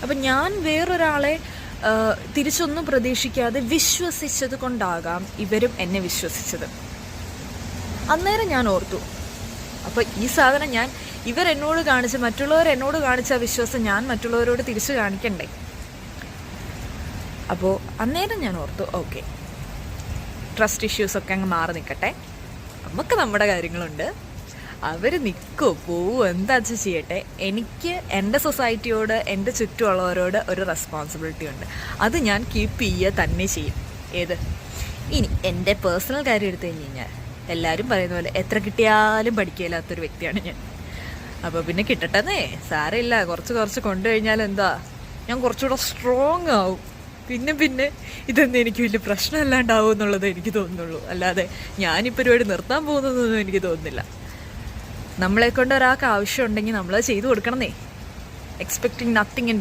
അപ്പം ഞാൻ വേറൊരാളെ തിരിച്ചൊന്നും പ്രതീക്ഷിക്കാതെ വിശ്വസിച്ചത് കൊണ്ടാകാം ഇവരും എന്നെ വിശ്വസിച്ചത്. അന്നേരം ഞാൻ ഓർത്തു, അപ്പോൾ ഈ സാധനം മറ്റുള്ളവർ എന്നോട് കാണിച്ച വിശ്വാസം ഞാൻ മറ്റുള്ളവരോട് തിരിച്ചു കാണിക്കണ്ടേ. അപ്പോൾ അന്നേരം ഞാൻ ഓർത്തു, ഓക്കെ, ട്രസ്റ്റ് ഇഷ്യൂസൊക്കെ അങ്ങ് മാറി നിൽക്കട്ടെ, നമുക്ക് നമ്മുടെ കാര്യങ്ങളുണ്ട്, അവർ നിൽക്കുമോ പോവോ എന്താ ചെയ്യട്ടെ. എനിക്ക് എൻ്റെ സൊസൈറ്റിയോട്, എൻ്റെ ചുറ്റുമുള്ളവരോട് ഒരു റെസ്പോൺസിബിലിറ്റി ഉണ്ട്, അത് ഞാൻ കീപ്പ് ചെയ്യുക തന്നെ ചെയ്യും. ഇനി എൻ്റെ പേഴ്സണൽ കാര്യം എടുത്തു കഴിഞ്ഞാൽ എല്ലാവരും പറയുന്ന പോലെ എത്ര കിട്ടിയാലും പഠിക്കില്ലാത്തൊരു വ്യക്തിയാണ് ഞാൻ. അപ്പോൾ പിന്നെ കിട്ടട്ടെന്നേ, സാരമില്ല, കുറച്ച് കൊണ്ടുകഴിഞ്ഞാൽ എന്താ, ഞാൻ കുറച്ചുകൂടെ സ്ട്രോങ് ആവും. പിന്നെ ഇതൊന്നും എനിക്ക് വലിയ പ്രശ്നമല്ലാണ്ടാവും എന്നുള്ളത് എനിക്ക് തോന്നുന്നുള്ളൂ. അല്ലാതെ ഞാനീ പരിപാടി നിർത്താൻ പോകുന്നതൊന്നും എനിക്ക് തോന്നുന്നില്ല. നമ്മളെക്കൊണ്ട് ഒരാൾക്ക് ആവശ്യമുണ്ടെങ്കിൽ നമ്മളത് ചെയ്തു കൊടുക്കണമെന്നേ. Expecting nothing in